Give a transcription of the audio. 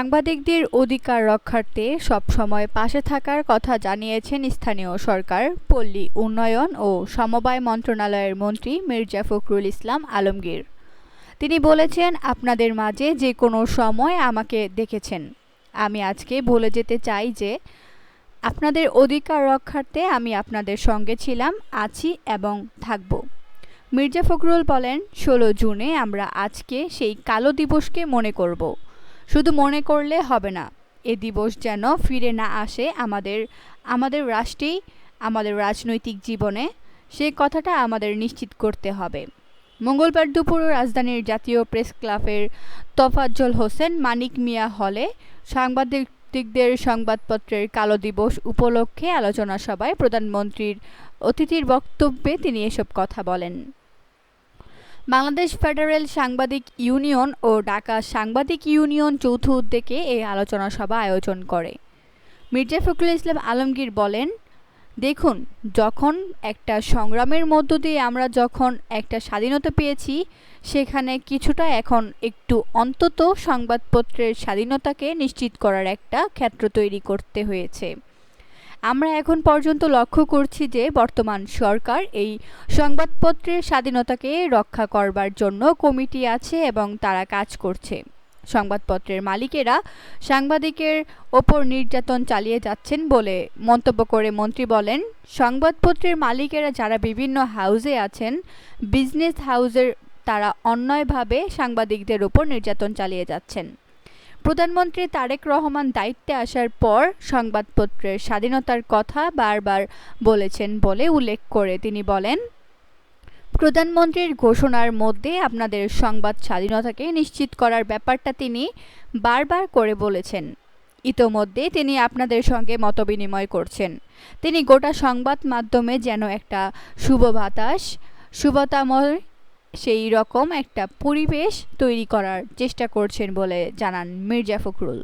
সাংবাদিকদের অধিকার রক্ষার্থে সবসময় পাশে থাকার কথা জানিয়েছেন স্থানীয় সরকার, পল্লী উন্নয়ন ও সমবায় মন্ত্রণালয়ের মন্ত্রী মির্জা ফখরুল ইসলাম আলমগীর। তিনি বলেছেন, আপনাদের মাঝে যে কোনো সময় আমাকে দেখেছেন। আমি আজকে বলে যেতে চাই যে আপনাদের অধিকার রক্ষার্থে আমি আপনাদের সঙ্গে ছিলাম, আছি এবং থাকব। মির্জা ফখরুল বলেন, 16 জুনে আমরা আজকে সেই কালো দিবসকে মনে করব। শুধু মনে করলে হবে না, এ দিবস যেন ফিরে না আসে আমাদের রাষ্ট্রেই, আমাদের রাজনৈতিক জীবনে, সেই কথাটা আমাদের নিশ্চিত করতে হবে। মঙ্গলবার দুপুরে রাজধানীর জাতীয় প্রেস ক্লাবের তোফাজ্জল হোসেন মানিক মিয়া হলে সাংবাদিকদের সংবাদপত্রের কালো দিবস উপলক্ষে আলোচনা সভায় প্রধানমন্ত্রীর অতিথির বক্তব্যে তিনি এসব কথা বলেন। বাংলাদেশ ফেডারেল সাংবাদিক ইউনিয়ন ও ঢাকা সাংবাদিক ইউনিয়ন যৌথ উদ্যোগে এই আলোচনা সভা আয়োজন করে। মির্জা ফখরুল ইসলাম আলমগীর বলেন, দেখুন, যখন একটা সংগ্রামের মধ্য দিয়ে আমরা যখন একটা স্বাধীনতা পেয়েছি, সেখানে কিছুটা এখন একটু অন্তত সংবাদপত্রের স্বাধীনতাকে নিশ্চিত করার একটা ক্ষেত্র তৈরি করতে হয়েছে। আমরা এখন পর্যন্ত লক্ষ্য করছি যে বর্তমান সরকার এই সংবাদপত্রের স্বাধীনতাকে রক্ষা করবার জন্য কমিটি আছে এবং তারা কাজ করছে। সংবাদপত্রের মালিকেরা সাংবাদিকের ওপর নির্যাতন চালিয়ে যাচ্ছেন বলে মন্তব্য করে মন্ত্রী বলেন, সংবাদপত্রের মালিকেরা যারা বিভিন্ন হাউজে আছেন, বিজনেস হাউজের, তারা অন্যায়ভাবে সাংবাদিকদের ওপর নির্যাতন চালিয়ে যাচ্ছেন। প্রধানমন্ত্রী তারেক রহমান দায়িত্বে আসার পর সংবাদপত্রের স্বাধীনতার কথা বারবার বলেছেন বলে উল্লেখ করে তিনি বলেন, প্রধানমন্ত্রীর ঘোষণার মধ্যে আপনাদের সংবাদ স্বাধীনতাকে নিশ্চিত করার ব্যাপারটা তিনি বারবার করে বলেছেন। ইতোমধ্যে তিনি আপনাদের সঙ্গে মতবিনিময় করছেন। তিনি গোটা সংবাদ মাধ্যমে যেন একটা শুভ বাতাস, শুভতাময় সেই রকম একটা পরিবেশ তৈরি করার চেষ্টা করছেন বলে জানান মির্জা ফখরুল।